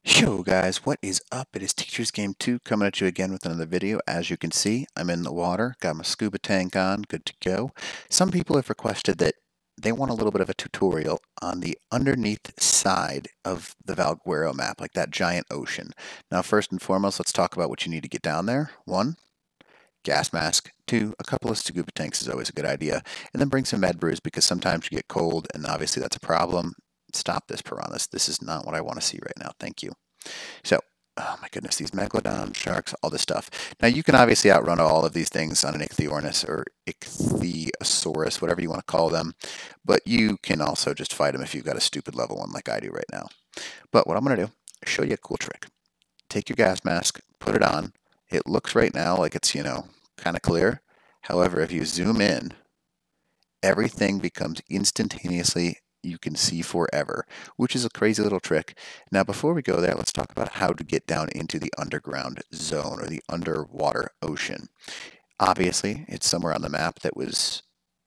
Yo guys, what is up? It is Teachers Game 2 coming at you again with another video. As you can see, I'm in the water, got my scuba tank on, good to go. Some people have requested that they want a little bit of a tutorial on the underneath side of the Valguero map, like that giant ocean. Now first and foremost, let's talk about what you need to get down there. 1, gas mask. 2, a couple of scuba tanks is always a good idea. And then bring some med brews because sometimes you get cold and obviously that's a problem. Stop this, piranhas. This is not what I want to see right now. Thank you. So, oh my goodness, these megalodon, sharks, all this stuff. Now, you can obviously outrun all of these things on an ichthyornis or ichthyosaurus, whatever you want to call them, but you can also just fight them if you've got a stupid level 1 like I do right now. But what I'm going to do is show you a cool trick. Take your gas mask, put it on. It looks right now like it's, kind of clear. However, if you zoom in, everything becomes instantaneously you can see forever, which is a crazy little trick. Now, before we go there, let's talk about how to get down into the underground zone or the underwater ocean. Obviously, it's somewhere on the map that was,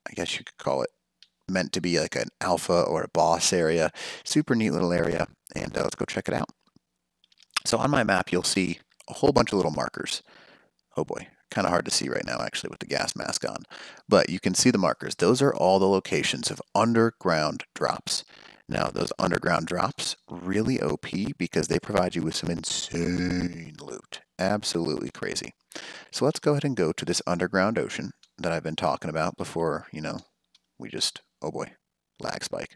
I guess you could call it, meant to be like an alpha or a boss area. Super neat little area, and let's go check it out. So on my map, you'll see a whole bunch of little markers. Oh boy, kind of hard to see right now actually with the gas mask on, but you can see the markers. Those are all the locations of underground drops. Now those underground drops really OP because they provide you with some insane loot. Absolutely crazy. So let's go ahead and go to this underground ocean that I've been talking about before, we just, oh boy, lag spike,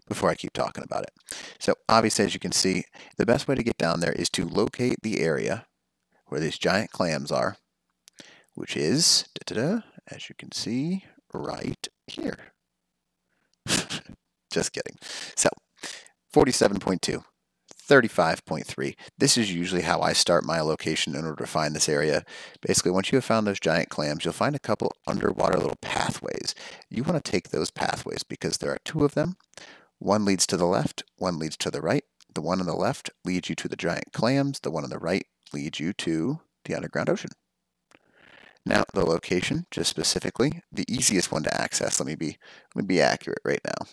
before I keep talking about it. So obviously, as you can see, the best way to get down there is to locate the area where these giant clams are, which is, as you can see, right here. Just kidding. So, 47.2, 35.3. This is usually how I start my location in order to find this area. Basically, once you have found those giant clams, you'll find a couple underwater little pathways. You want to take those pathways because there are 2 of them. One leads to the left, one leads to the right. The one on the left leads you to the giant clams. The one on the right leads you to the underground ocean. Now, the location, just specifically, the easiest one to access, let me be accurate right now.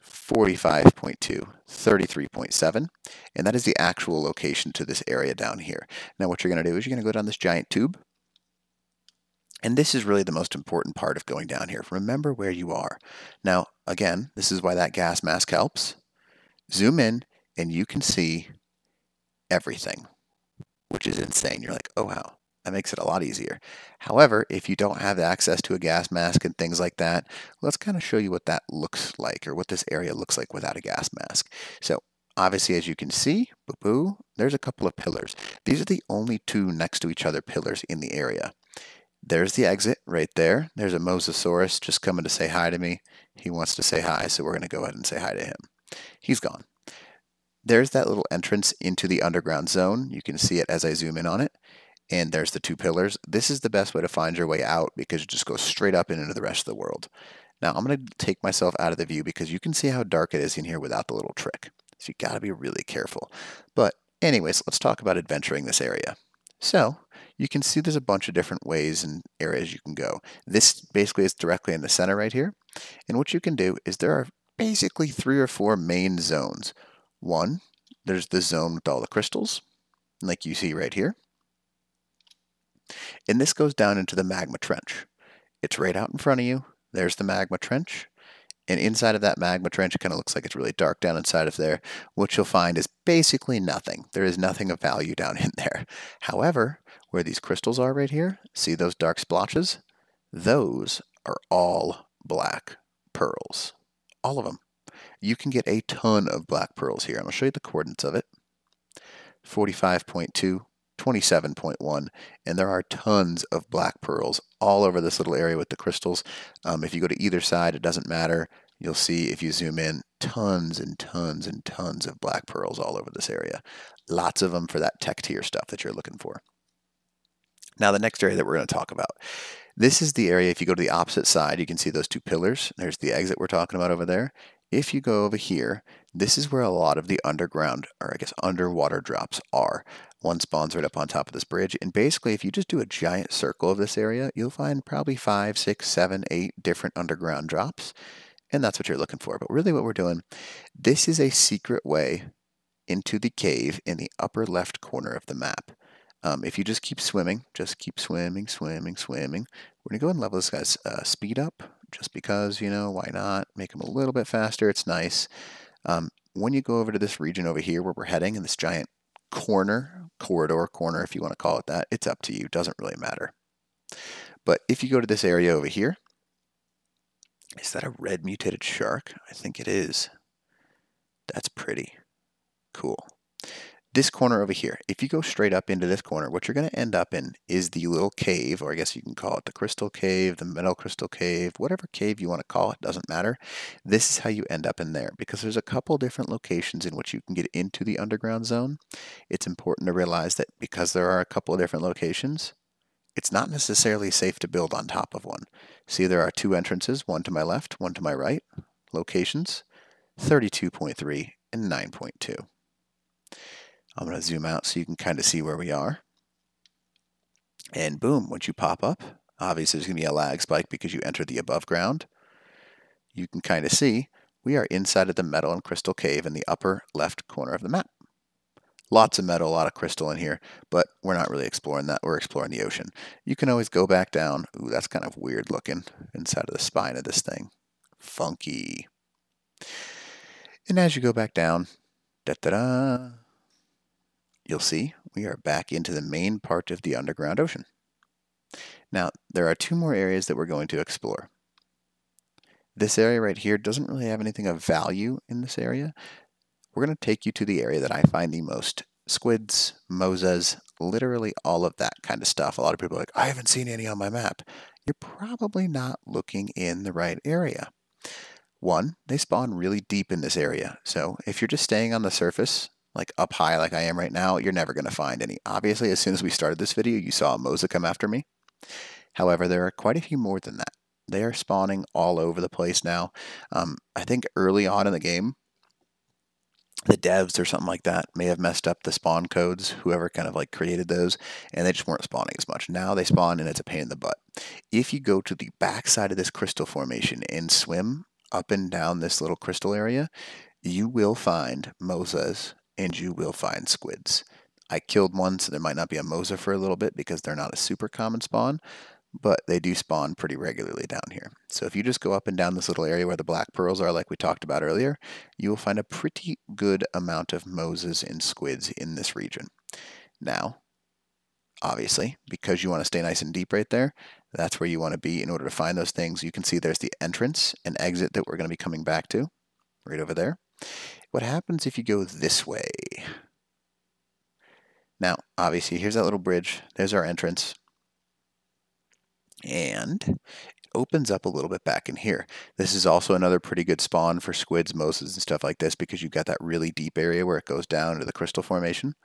45.2, 33.7, and that is the actual location to this area down here. Now, what you're going to do is you're going to go down this giant tube, and this is really the most important part of going down here. Remember where you are. Now, again, this is why that gas mask helps. Zoom in, and you can see everything, which is insane. You're like, oh wow, that makes it a lot easier. However, if you don't have access to a gas mask and things like that, let's kind of show you what that looks like, or what this area looks like without a gas mask. So obviously, as you can see, there's a couple of pillars. These are the only 2 next to each other pillars in the area. There's the exit right there. There's a mosasaurus just coming to say hi to me. He wants to say hi, so we're going to go ahead and say hi to him. He's gone. There's that little entrance into the underground zone. You can see it as I zoom in on it. And there's the 2 pillars. This is the best way to find your way out because it just goes straight up and into the rest of the world. Now I'm going to take myself out of the view because you can see how dark it is in here without the little trick. So you got to be really careful. But anyways, let's talk about adventuring this area. So you can see there's a bunch of different ways and areas you can go. This basically is directly in the center right here. And what you can do is there are basically 3 or 4 main zones. 1, there's the zone with all the crystals, like you see right here. And this goes down into the magma trench. It's right out in front of you. There's the magma trench. And inside of that magma trench, it kind of looks like it's really dark down inside of there. What you'll find is basically nothing. There is nothing of value down in there. However, where these crystals are right here, see those dark splotches? Those are all black pearls. All of them. You can get a ton of black pearls here. I'm going to show you the coordinates of it. 45.2, 27.1, and there are tons of black pearls all over this little area with the crystals. If you go to either side, it doesn't matter. You'll see, if you zoom in, tons and tons and tons of black pearls all over this area. Lots of them for that tech tier stuff that you're looking for. Now, the next area that we're going to talk about. This is the area, if you go to the opposite side, you can see those 2 pillars. There's the exit we're talking about over there. If you go over here, this is where a lot of the underground, or I guess underwater drops are. One spawns right up on top of this bridge, and basically if you just do a giant circle of this area, you'll find probably 5, 6, 7, 8 different underground drops. and that's what you're looking for. But really what we're doing, this is a secret way into the cave in the upper left corner of the map. If you just keep swimming, swimming, swimming. We're going to go and level this guy's speed up, just because, you know, why not? Make him a little bit faster. It's nice. When you go over to this region over here where we're heading, in this giant corridor, if you want to call it that, it's up to you. Doesn't really matter. But if you go to this area over here, is that a red mutated shark? I think it is. That's pretty cool. This corner over here, if you go straight up into this corner, what you're going to end up in is the little cave, or I guess you can call it the crystal cave, the metal crystal cave, whatever cave you want to call it, doesn't matter. This is how you end up in there, because there's a couple different locations in which you can get into the underground zone. It's important to realize that because there are a couple of different locations, it's not necessarily safe to build on top of one. See, there are two entrances, one to my left, one to my right. Locations, 32.3 and 9.2. I'm going to zoom out so you can kind of see where we are. And boom, once you pop up, obviously there's going to be a lag spike because you entered the above ground. You can kind of see we are inside of the metal and crystal cave in the upper left corner of the map. Lots of metal, a lot of crystal in here, but we're not really exploring that. We're exploring the ocean. You can always go back down. Ooh, that's kind of weird looking inside of the spine of this thing. Funky. And as you go back down, da-da-da, you'll see we are back into the main part of the underground ocean. Now, there are two more areas that we're going to explore. This area right here doesn't really have anything of value in this area. We're going to take you to the area that I find the most squids, mosas, literally all of that kind of stuff. A lot of people are like, I haven't seen any on my map. You're probably not looking in the right area. One, they spawn really deep in this area. So if you're just staying on the surface, like up high like I am right now, you're never going to find any. Obviously, as soon as we started this video, you saw a mosa come after me. However, there are quite a few more than that. They are spawning all over the place now. I think early on in the game, the devs or something like that may have messed up the spawn codes, whoever kind of like created those, and they just weren't spawning as much. Now they spawn and it's a pain in the butt. If you go to the back side of this crystal formation and swim up and down this little crystal area, you will find mosas and you will find squids. I killed one, so there might not be a mosa for a little bit because they're not a super common spawn, but they do spawn pretty regularly down here. So if you just go up and down this little area where the black pearls are, like we talked about earlier, you will find a pretty good amount of mosas and squids in this region. Now, obviously, because you want to stay nice and deep right there, that's where you want to be in order to find those things. You can see there's the entrance and exit that we're going to be coming back to, right over there. What happens if you go this way? Now, obviously, here's that little bridge. There's our entrance. And it opens up a little bit back in here. This is also another pretty good spawn for squids, mosas, and stuff like this because you've got that really deep area where it goes down into the crystal formation.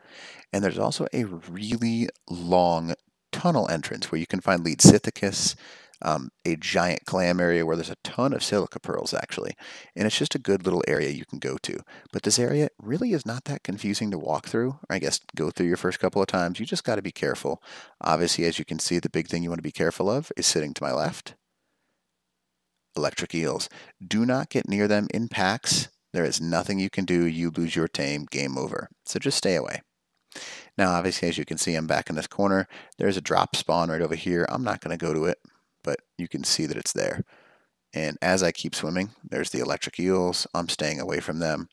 And there's also a really long tunnel entrance where you can find Lead-Sithicus, a giant clam area where there's a ton of silica pearls actually, and it's just a good little area you can go to. But this area really is not that confusing to walk through, or I guess go through your first couple of times. You just got to be careful. Obviously, as you can see, the big thing you want to be careful of is sitting to my left. Electric eels. Do not get near them in packs. There is nothing you can do. You lose your tame, game over. So just stay away. Now, obviously, as you can see, I'm back in this corner. There's a drop spawn right over here. I'm not going to go to it, but you can see that it's there. And as I keep swimming, there's the electric eels. I'm staying away from them.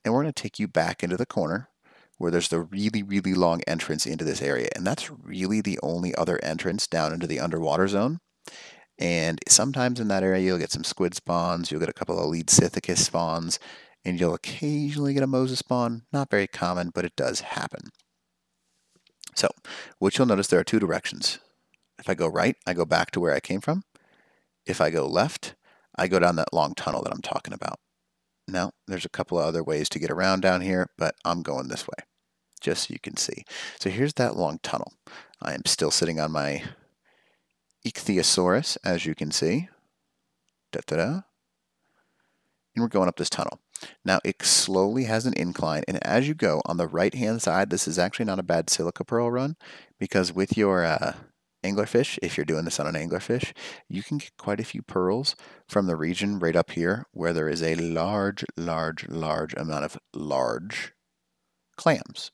And we're going to take you back into the corner where there's the really, really long entrance into this area. And that's really the only other entrance down into the underwater zone. And sometimes in that area, you'll get some squid spawns. You'll get a couple of Lead-Sithicus spawns. And you'll occasionally get a mosa spawn. Not very common, but it does happen. So, what you'll notice, there are two directions. If I go right, I go back to where I came from. If I go left, I go down that long tunnel that I'm talking about. Now, there's a couple of other ways to get around down here, but I'm going this way, just so you can see. So here's that long tunnel. I am still sitting on my Ichthyosaurus, as you can see. Da-da-da. And we're going up this tunnel. Now, it slowly has an incline, and as you go on the right-hand side, this is actually not a bad silica pearl run, because with your anglerfish, if you're doing this on an anglerfish, you can get quite a few pearls from the region right up here where there is a large amount of large clams.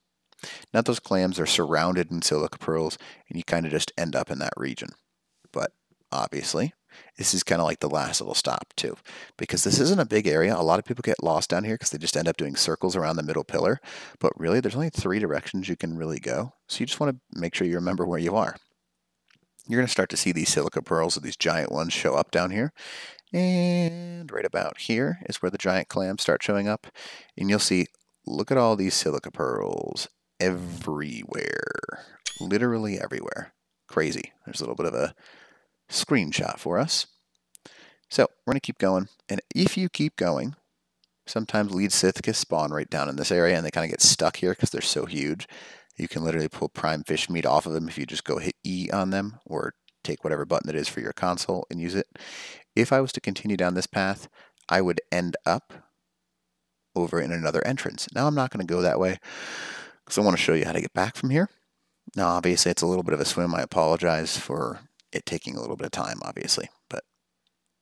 Now those clams are surrounded in silica pearls, and you kind of just end up in that region. But obviously, this is kind of like the last little stop too, because this isn't a big area. A lot of people get lost down here because they just end up doing circles around the middle pillar. But really, there's only 3 directions you can really go. So you just want to make sure you remember where you are. You're going to start to see these silica pearls, or these giant ones, show up down here. And right about here is where the giant clams start showing up. And you'll see, look at all these silica pearls everywhere. Literally everywhere. Crazy. There's a little bit of a screenshot for us. So we're going to keep going. And if you keep going, sometimes lead Sithicus spawn right down in this area, and they kind of get stuck here because they're so huge. You can literally pull prime fish meat off of them if you just go hit E on them, or take whatever button it is for your console and use it. If I was to continue down this path, I would end up over in another entrance. Now I'm not going to go that way because I want to show you how to get back from here. Now obviously it's a little bit of a swim. I apologize for it taking a little bit of time, obviously, but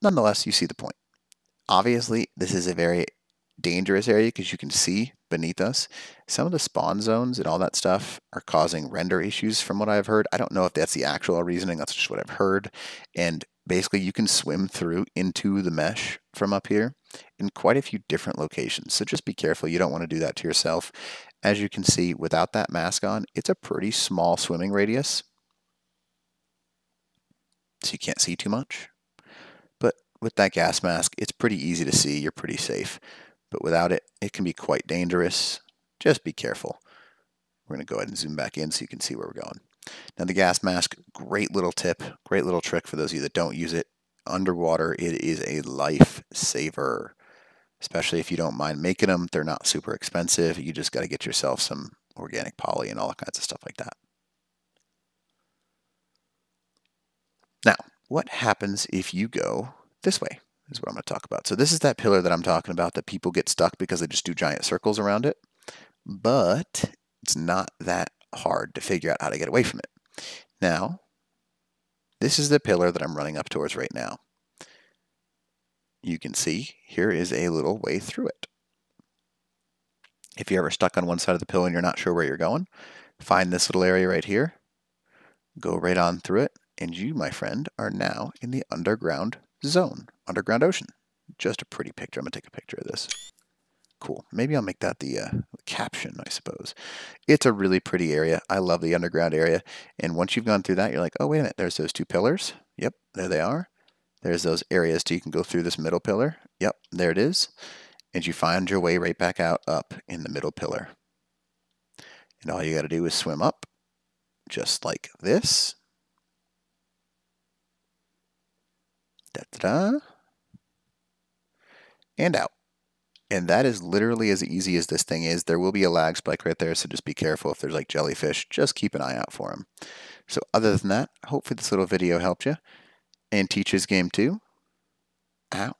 nonetheless, you see the point. Obviously, this is a very dangerous area because you can see beneath us some of the spawn zones and all that stuff are causing render issues from what I've heard. I don't know if that's the actual reasoning, that's just what I've heard. And basically you can swim through into the mesh from up here in quite a few different locations. So just be careful, you don't want to do that to yourself. As you can see, without that mask on, it's a pretty small swimming radius. So you can't see too much. But with that gas mask, it's pretty easy to see, you're pretty safe. But without it, it can be quite dangerous. Just be careful. We're going to go ahead and zoom back in so you can see where we're going. Now the gas mask, great little tip, great little trick for those of you that don't use it. Underwater, it is a lifesaver, especially if you don't mind making them. They're not super expensive. You just got to get yourself some organic poly and all kinds of stuff like that. Now, what happens if you go this way is what I'm going to talk about. So this is that pillar that I'm talking about that people get stuck because they just do giant circles around it. But it's not that hard to figure out how to get away from it. Now, this is the pillar that I'm running up towards right now. You can see here is a little way through it. If you're ever stuck on one side of the pillar and you're not sure where you're going, find this little area right here, go right on through it, and you, my friend, are now in the underground zone, underground ocean. Just a pretty picture. I'm going to take a picture of this. Cool. Maybe I'll make that the caption, I suppose. It's a really pretty area. I love the underground area. And once you've gone through that, you're like, oh, wait a minute, there's those 2 pillars. Yep, there they are. There's those areas too. You can go through this middle pillar. Yep, there it is. And you find your way right back out up in the middle pillar. And all you got to do is swim up, just like this. Da-da-da. And out. And that is literally as easy as this thing is. There will be a lag spike right there, so just be careful if there's like jellyfish. Just keep an eye out for them. So other than that, hopefully this little video helped you and teaches game 2. Out.